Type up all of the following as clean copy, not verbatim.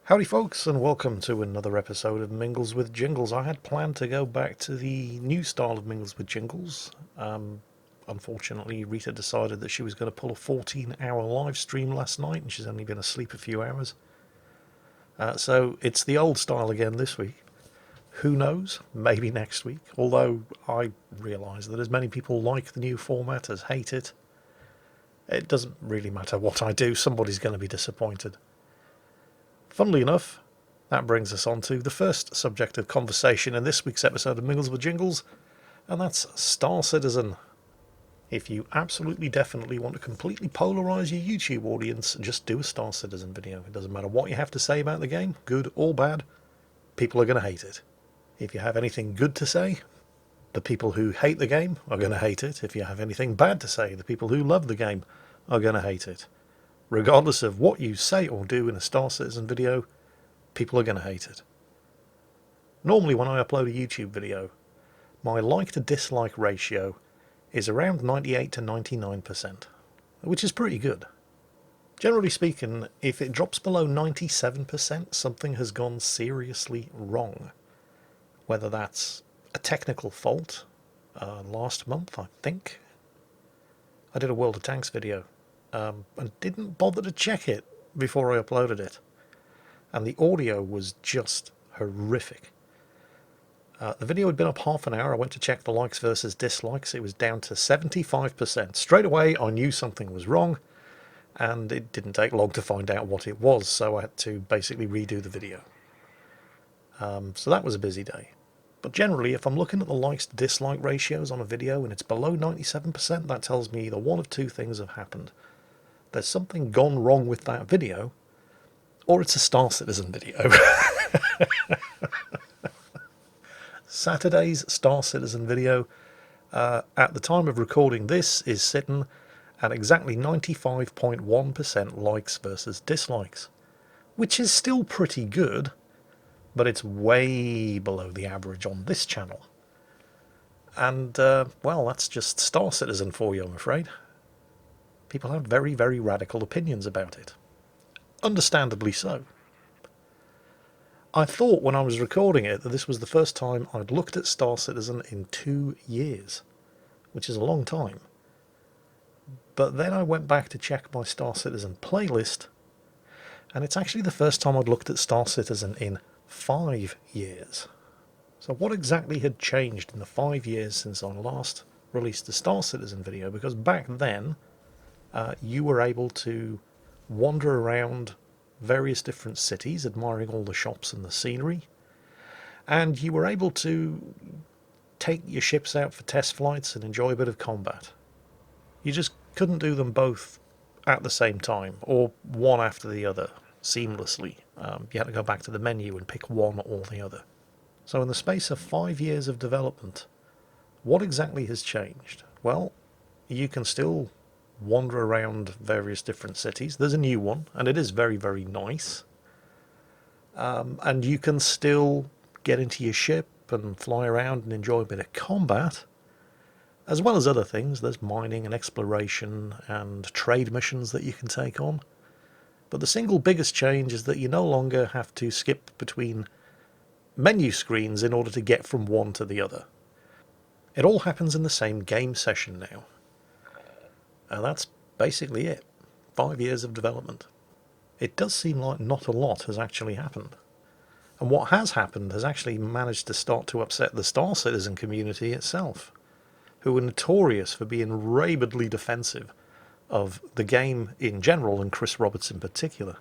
Howdy folks, and welcome to another episode of Mingles with Jingles. I had planned to go back to the new style of Mingles with Jingles. Unfortunately, Rita decided that she was going to pull a 14-hour live stream last night, and she's only been asleep a few hours. So it's the old style again this week. Who knows? Maybe next week. Although I realise that as many people like the new format as hate it, it doesn't really matter what I do, somebody's going to be disappointed. Funnily enough, that brings us on to the first subject of conversation in this week's episode of Mingles with Jingles, and that's Star Citizen. If you absolutely definitely want to completely polarise your YouTube audience, just do a Star Citizen video. It doesn't matter what you have to say about the game, good or bad, people are going to hate it. If you have anything good to say, the people who hate the game are going to hate it. If you have anything bad to say, the people who love the game are going to hate it. Regardless of what you say or do in a Star Citizen video, people are going to hate it. Normally when I upload a YouTube video, my like to dislike ratio is around 98 to 99%, which is pretty good. Generally speaking, if it drops below 97%, something has gone seriously wrong. Whether that's a technical fault. Last month, I think, I did a World of Tanks video and didn't bother to check it before I uploaded it. And the audio was just horrific. The video had been up half an hour. I went to check the likes versus dislikes. It was down to 75%. Straight away, I knew something was wrong, and it didn't take long to find out what it was, so I had to basically redo the video. So that was a busy day. But generally, if I'm looking at the likes to dislike ratios on a video and it's below 97%, that tells me either one of two things have happened. There's something gone wrong with that video, or it's a Star Citizen video. Saturday's Star Citizen video, at the time of recording this, is sitting at exactly 95.1% likes versus dislikes, which is still pretty good, but it's way below the average on this channel. And, well, that's just Star Citizen for you, I'm afraid. People have very, very radical opinions about it. Understandably so. I thought when I was recording it that this was the first time I'd looked at Star Citizen in 2 years, which is a long time. But then I went back to check my Star Citizen playlist, and it's actually the first time I'd looked at Star Citizen in 5 years. So what exactly had changed in the 5 years since I last released the Star Citizen video? Because back then, you were able to wander around various different cities, admiring all the shops and the scenery, and you were able to take your ships out for test flights and enjoy a bit of combat. You just couldn't do them both at the same time, or one after the other, seamlessly. You had to go back to the menu and pick one or the other. So in the space of 5 years of development, what exactly has changed? Well, you can still wander around various different cities. There's a new one, and it is very, very nice. And you can still get into your ship and fly around and enjoy a bit of combat, as well as other things. There's mining and exploration and trade missions that you can take on. But the single biggest change is that you no longer have to skip between menu screens in order to get from one to the other. It all happens in the same game session now. And that's basically it. 5 years of development. It does seem like not a lot has actually happened. And what has happened has actually managed to start to upset the Star Citizen community itself, who are notorious for being rabidly defensive of the game in general and Chris Roberts in particular.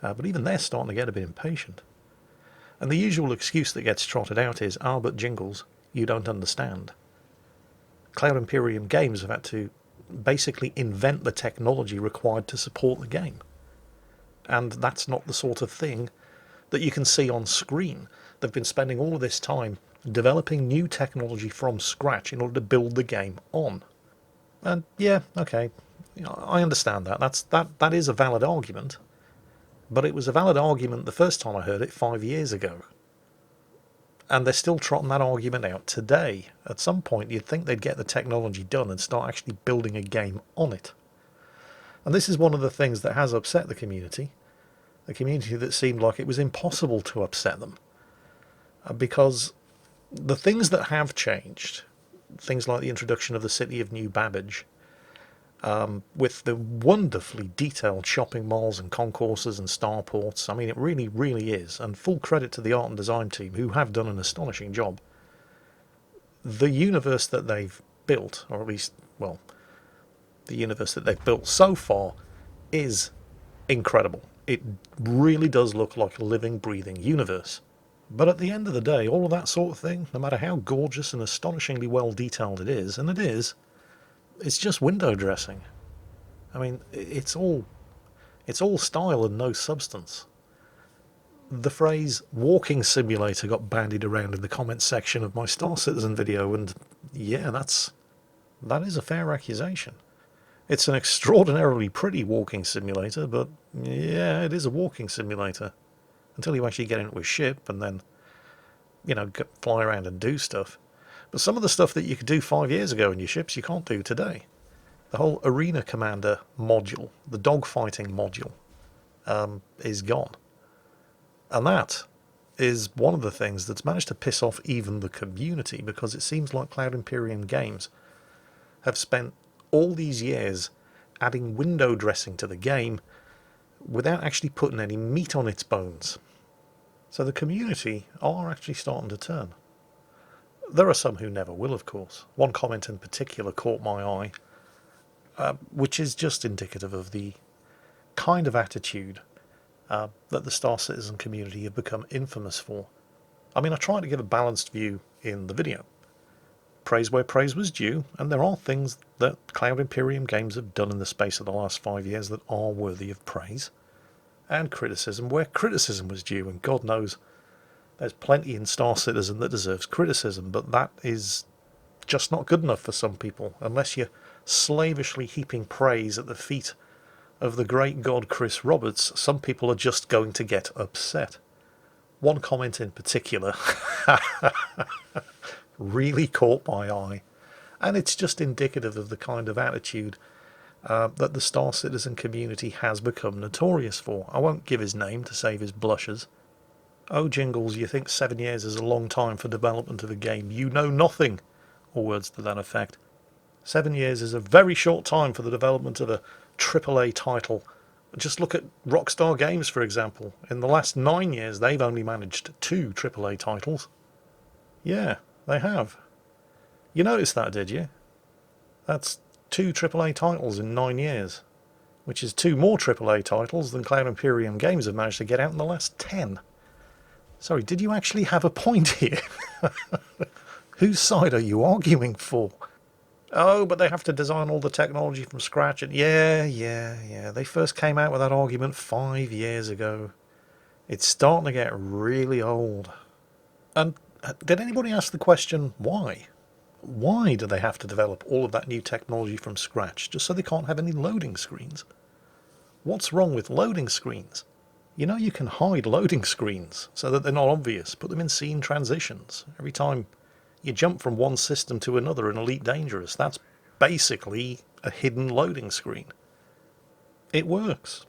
But even they're starting to get a bit impatient. And the usual excuse that gets trotted out is, but Jingles, you don't understand. Cloud Imperium Games have had to basically invent the technology required to support the game. And that's not the sort of thing that you can see on screen. They've been spending all of this time developing new technology from scratch in order to build the game on. And yeah, okay, I understand that. That is a valid argument. But it was a valid argument the first time I heard it 5 years ago. And they're still trotting that argument out today. At some point, you'd think they'd get the technology done and start actually building a game on it. And this is one of the things that has upset the community. A community that seemed like it was impossible to upset them. Because the things that have changed, things like the introduction of the city of New Babbage, with the wonderfully detailed shopping malls and concourses and starports, I mean, it really, really is. And full credit to the art and design team, who have done an astonishing job. The universe that they've built, or at least, well, the universe that they've built so far, is incredible. It really does look like a living, breathing universe. But at the end of the day, all of that sort of thing, no matter how gorgeous and astonishingly well detailed it is, and it is, it's just window dressing. I mean, it's all style and no substance. The phrase walking simulator got bandied around in the comments section of my Star Citizen video, and yeah, that is a fair accusation. It's an extraordinarily pretty walking simulator, but yeah, it is a walking simulator. Until you actually get into a ship and then, fly around and do stuff. But some of the stuff that you could do 5 years ago in your ships, you can't do today. The whole Arena Commander module, the dogfighting module, is gone. And that is one of the things that's managed to piss off even the community, because it seems like Cloud Imperium Games have spent all these years adding window dressing to the game without actually putting any meat on its bones. So the community are actually starting to turn. There are some who never will, of course. One comment in particular caught my eye, which is just indicative of the kind of attitude that the Star Citizen community have become infamous for. I mean, I tried to give a balanced view in the video. Praise where praise was due, and there are things that Cloud Imperium Games have done in the space of the last 5 years that are worthy of praise. And criticism where criticism was due, and God knows there's plenty in Star Citizen that deserves criticism, but that is just not good enough for some people, unless you're slavishly heaping praise at the feet of the great god Chris Roberts. Some people are just going to get upset. One comment in particular really caught my eye, and it's just indicative of the kind of attitude that the Star Citizen community has become notorious for. I won't give his name to save his blushes. Oh, Jingles, you think 7 years is a long time for development of a game. You know nothing, or words to that effect. 7 years is a very short time for the development of a AAA title. Just look at Rockstar Games, for example. In the last 9 years, they've only managed 2 AAA titles. Yeah, they have. You noticed that, did you? That's 2 AAA titles in 9 years, which is 2 more AAA titles than Cloud Imperium Games have managed to get out in the last 10. Sorry, did you actually have a point here? Whose side are you arguing for? Oh, but they have to design all the technology from scratch. And yeah. They first came out with that argument 5 years ago. It's starting to get really old. And did anybody ask the question, why? Why do they have to develop all of that new technology from scratch, just so they can't have any loading screens? What's wrong with loading screens? You know, you can hide loading screens so that they're not obvious. Put them in scene transitions. Every time you jump from one system to another in Elite Dangerous, that's basically a hidden loading screen. It works.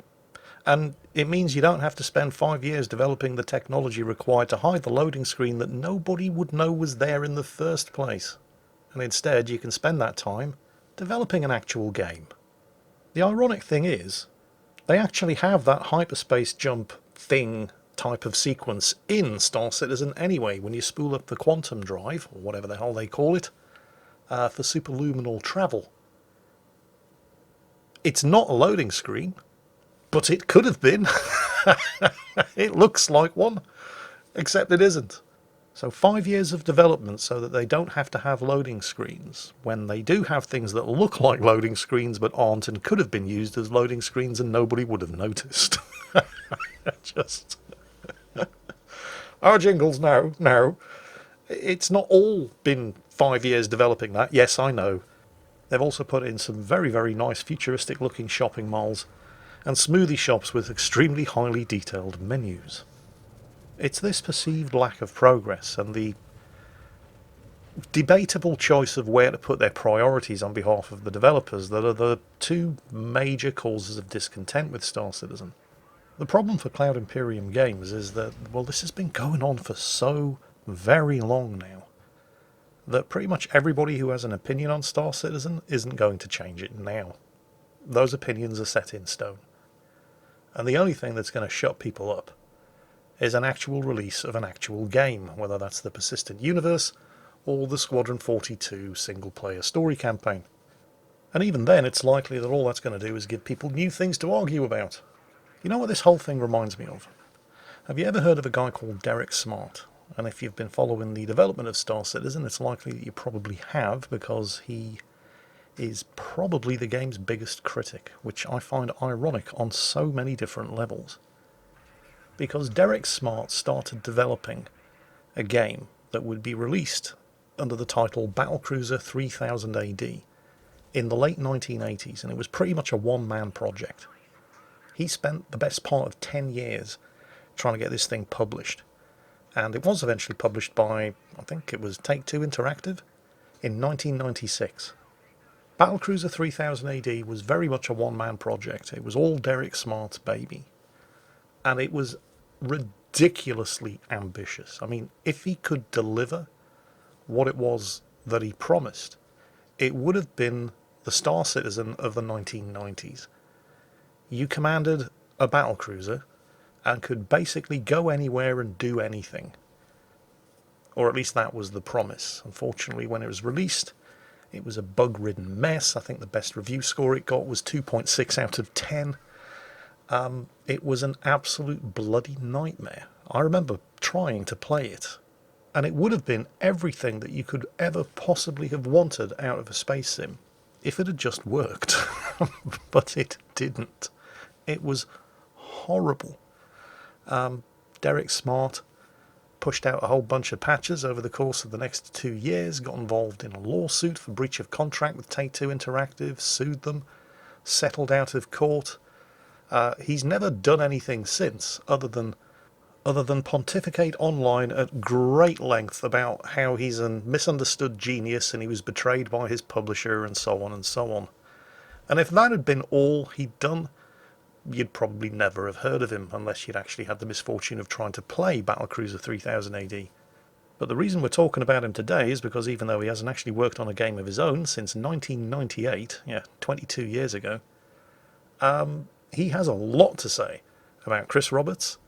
And it means you don't have to spend 5 years developing the technology required to hide the loading screen that nobody would know was there in the first place. And instead, you can spend that time developing an actual game. The ironic thing is, they actually have that hyperspace jump thing type of sequence in Star Citizen anyway, when you spool up the quantum drive, or whatever the hell they call it, for superluminal travel. It's not a loading screen, but it could have been. It looks like one, except it isn't. So 5 years of development so that they don't have to have loading screens, when they do have things that look like loading screens but aren't and could have been used as loading screens and nobody would have noticed. Just... Our Jingles, no. It's not all been 5 years developing that. Yes, I know. They've also put in some very, very nice futuristic looking shopping malls and smoothie shops with extremely highly detailed menus. It's this perceived lack of progress and the debatable choice of where to put their priorities on behalf of the developers that are the 2 major causes of discontent with Star Citizen. The problem for Cloud Imperium Games is that, well, this has been going on for so very long now that pretty much everybody who has an opinion on Star Citizen isn't going to change it now. Those opinions are set in stone. And the only thing that's going to shut people up is an actual release of an actual game, whether that's the Persistent Universe or the Squadron 42 single-player story campaign. And even then, it's likely that all that's going to do is give people new things to argue about. You know what this whole thing reminds me of? Have you ever heard of a guy called Derek Smart? And if you've been following the development of Star Citizen, it's likely that you probably have, because he is probably the game's biggest critic, which I find ironic on so many different levels. Because Derek Smart started developing a game that would be released under the title Battlecruiser 3000 AD in the late 1980s, and it was pretty much a one-man project. He spent the best part of 10 years trying to get this thing published, and it was eventually published by, I think it was Take-Two Interactive, in 1996. Battlecruiser 3000 AD was very much a one-man project. It was all Derek Smart's baby, and it was ridiculously ambitious. I mean, if he could deliver what it was that he promised, it would have been the Star Citizen of the 1990s. You commanded a battlecruiser and could basically go anywhere and do anything. Or at least that was the promise. Unfortunately, when it was released, it was a bug-ridden mess. I think the best review score it got was 2.6 out of 10. It was an absolute bloody nightmare. I remember trying to play it, and it would have been everything that you could ever possibly have wanted out of a space sim if it had just worked. But it didn't. It was horrible. Derek Smart pushed out a whole bunch of patches over the course of the next 2 years, got involved in a lawsuit for breach of contract with Take-Two Interactive, sued them, settled out of court. He's never done anything since other than pontificate online at great length about how he's a misunderstood genius and he was betrayed by his publisher and so on and so on. And if that had been all he'd done, you'd probably never have heard of him unless you'd actually had the misfortune of trying to play Battlecruiser 3000 AD. But the reason we're talking about him today is because even though he hasn't actually worked on a game of his own since 1998, 22 years ago, he has a lot to say about Chris Roberts,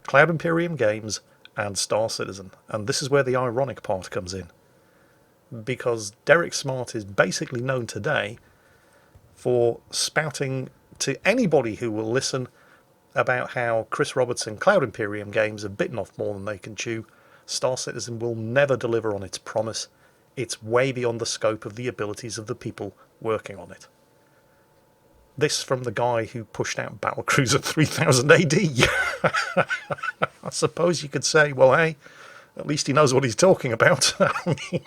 Cloud Imperium Games, and Star Citizen. And this is where the ironic part comes in. Because Derek Smart is basically known today for spouting to anybody who will listen about how Chris Roberts and Cloud Imperium Games have bitten off more than they can chew. Star Citizen will never deliver on its promise. It's way beyond the scope of the abilities of the people working on it. This from the guy who pushed out Battlecruiser 3000 AD. I suppose you could say, well, hey, at least he knows what he's talking about. I mean,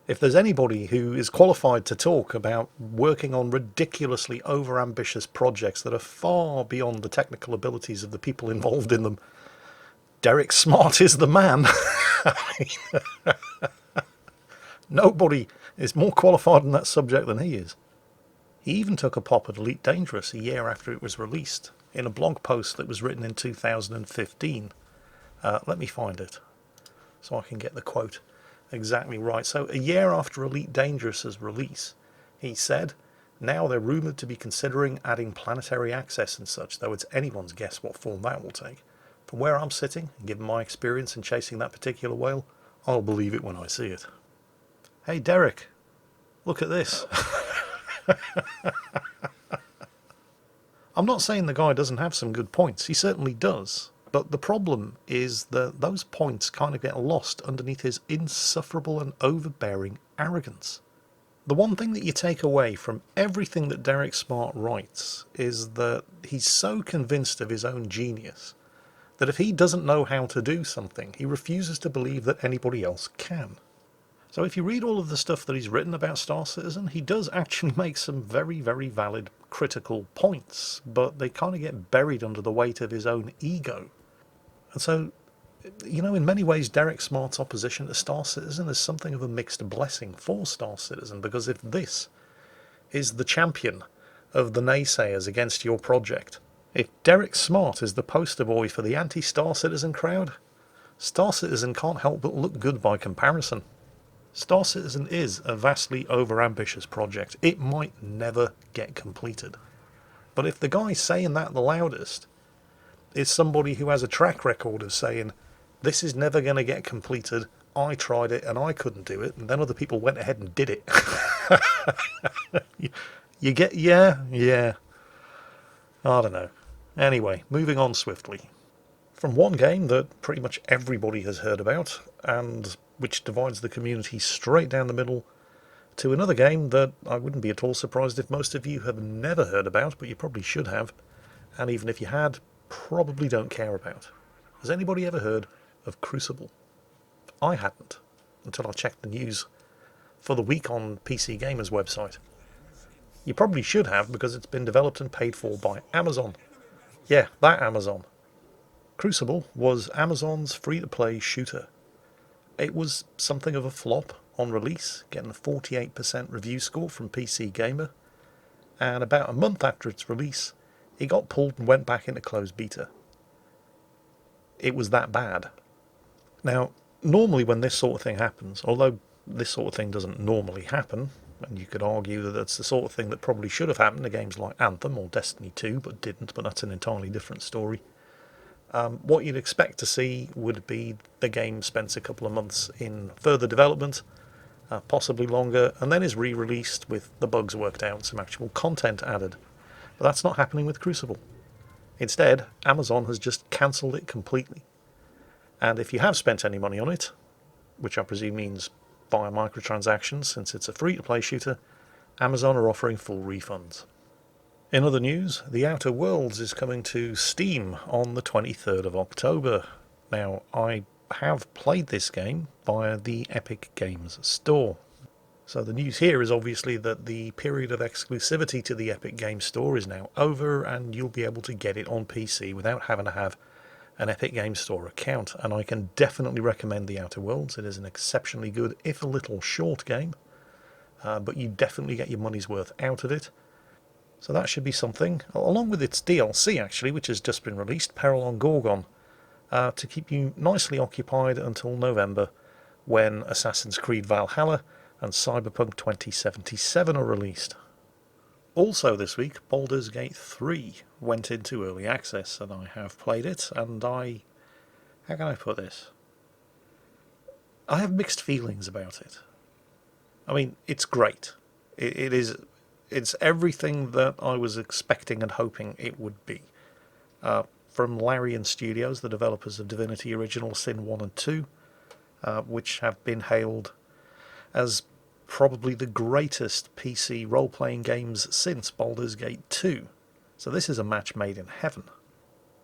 if there's anybody who is qualified to talk about working on ridiculously overambitious projects that are far beyond the technical abilities of the people involved in them, Derek Smart is the man. Nobody is more qualified in that subject than he is. He even took a pop at Elite Dangerous a year after it was released, in a blog post that was written in 2015. Let me find it, so I can get the quote exactly right. So, a year after Elite Dangerous's release, he said, "Now they're rumoured to be considering adding planetary access and such, though it's anyone's guess what form that will take. From where I'm sitting, and given my experience in chasing that particular whale, I'll believe it when I see it." Hey Derek, look at this. I'm not saying the guy doesn't have some good points, he certainly does, but the problem is that those points kind of get lost underneath his insufferable and overbearing arrogance. The one thing that you take away from everything that Derek Smart writes is that he's so convinced of his own genius that if he doesn't know how to do something, he refuses to believe that anybody else can. So if you read all of the stuff that he's written about Star Citizen, he does actually make some very, very valid critical points, but they kind of get buried under the weight of his own ego. And so, in many ways, Derek Smart's opposition to Star Citizen is something of a mixed blessing for Star Citizen, because if this is the champion of the naysayers against your project, If Derek Smart is the poster boy for the anti-Star Citizen crowd, Star Citizen can't help but look good by comparison. Star Citizen is a vastly overambitious project. It might never get completed. But if the guy saying that the loudest is somebody who has a track record of saying, this is never going to get completed, I tried it and I couldn't do it, and then other people went ahead and did it. You get, yeah. I don't know. Anyway, moving on swiftly. From one game that pretty much everybody has heard about, and which divides the community straight down the middle, to another game that I wouldn't be at all surprised if most of you have never heard about, but you probably should have, and even if you had, probably don't care about. Has anybody ever heard of Crucible? I hadn't, until I checked the news for the week on PC Gamer's website. You probably should have, because it's been developed and paid for by Amazon. Yeah, that Amazon. Crucible was Amazon's free-to-play shooter. It was something of a flop on release, getting a 48% review score from PC Gamer, and about a month after its release, it got pulled and went back into closed beta. It was that bad. Now, normally when this sort of thing happens, although this sort of thing doesn't normally happen, and you could argue that that's the sort of thing that probably should have happened to games like Anthem or Destiny 2, but didn't, but that's an entirely different story. What you'd expect to see would be the game spends a couple of months in further development, possibly longer, and then is re-released with the bugs worked out and some actual content added. But that's not happening with Crucible. Instead, Amazon has just cancelled it completely. And if you have spent any money on it, which I presume means via microtransactions since it's a free-to-play shooter, Amazon are offering full refunds. In other news, The Outer Worlds is coming to Steam on the 23rd of October. Now, I have played this game via the Epic Games Store. So the news here is obviously that the period of exclusivity to the Epic Games Store is now over, and you'll be able to get it on PC without having to have an Epic Games Store account. And I can definitely recommend The Outer Worlds. It is an exceptionally good, if a little short game, but you definitely get your money's worth out of it. So that should be something, along with its DLC actually, which has just been released, Peril on Gorgon, to keep you nicely occupied until November, when Assassin's Creed Valhalla and Cyberpunk 2077 are released. Also this week, Baldur's Gate 3 went into early access, and I have played it, and how can I put this? I have mixed feelings about it. I mean, it's great. It's everything that I was expecting and hoping it would be. From Larian Studios, the developers of Divinity Original Sin 1 and 2, which have been hailed as probably the greatest PC role-playing games since Baldur's Gate 2. So this is a match made in heaven.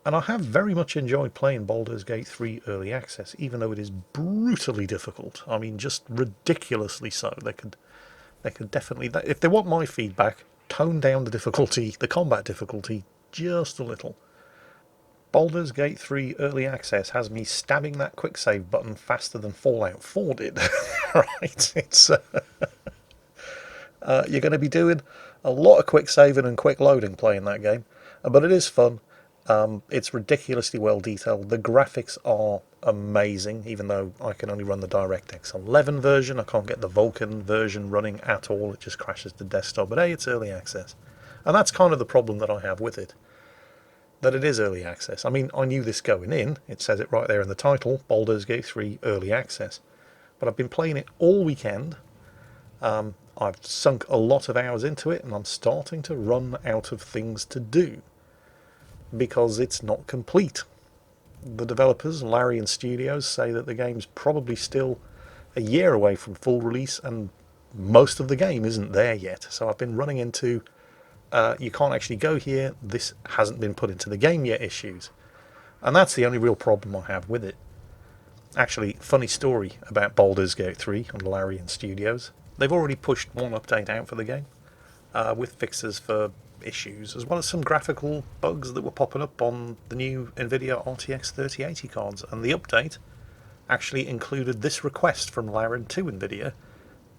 And I have very much enjoyed playing Baldur's Gate 3 Early Access, even though it is brutally difficult. I mean, just ridiculously so. They could definitely, if they want my feedback, tone down the difficulty, the combat difficulty, just a little. Baldur's Gate 3 Early Access has me stabbing that quick save button faster than Fallout 4 did. Right? It's you're going to be doing a lot of quick saving and quick loading playing that game, but it is fun. It's ridiculously well detailed. The graphics are amazing, even though I can only run the DirectX 11 version. I can't get the Vulkan version running at all. It just crashes to desktop. But hey, it's early access. And that's kind of the problem that I have with it, that it is early access. I mean, I knew this going in. It says it right there in the title, Baldur's Gate 3 Early Access. But I've been playing it all weekend. I've sunk a lot of hours into it, and I'm starting to run out of things to do, because it's not complete. The developers, Larian Studios, say that the game's probably still a year away from full release, and most of the game isn't there yet. So I've been running into you can't actually go here, this hasn't been put into the game yet issues. And that's the only real problem I have with it. Actually, funny story about Baldur's Gate 3 and Larian Studios. They've already pushed one update out for the game, with fixes for issues, as well as some graphical bugs that were popping up on the new NVIDIA RTX 3080 cards. And the update actually included this request from Larian to NVIDIA,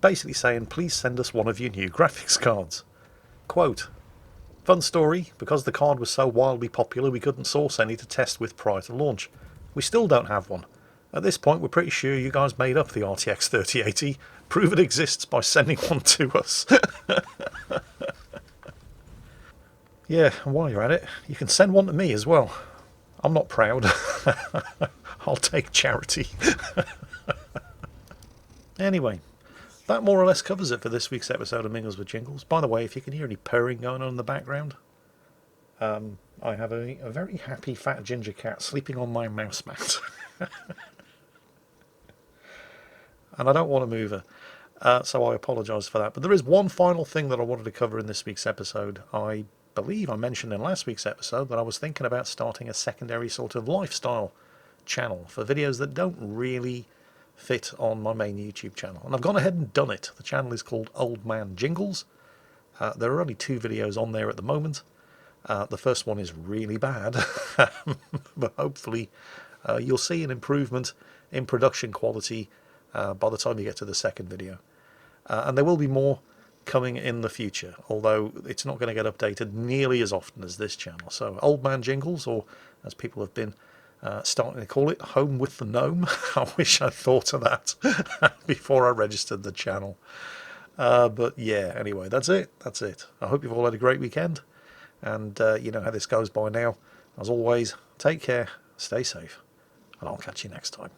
basically saying, please send us one of your new graphics cards. Quote, Fun story, because the card was so wildly popular we couldn't source any to test with prior to launch. We still don't have one. At this point we're pretty sure you guys made up the RTX 3080. Prove it exists by sending one to us. Yeah, and while you're at it, you can send one to me as well. I'm not proud. I'll take charity. Anyway, that more or less covers it for this week's episode of Mingles with Jingles. By the way, if you can hear any purring going on in the background, I have a very happy fat ginger cat sleeping on my mouse mat. And I don't want to move her, so I apologise for that. But there is one final thing that I wanted to cover in this week's episode. I believe I mentioned in last week's episode that I was thinking about starting a secondary sort of lifestyle channel for videos that don't really fit on my main YouTube channel. And I've gone ahead and done it. The channel is called Old Man Jingles. There are only 2 videos on there at the moment. The first one is really bad, but hopefully you'll see an improvement in production quality by the time you get to the second video. And there will be more coming in the future, although it's not going to get updated nearly as often as this channel. So Old Man Jingles, or as people have been starting to call it, Home with the Gnome. I wish I'd thought of that before I registered the channel. But yeah, anyway, that's it. I hope you've all had a great weekend, and you know how this goes by now. As always, take care, stay safe, and I'll catch you next time.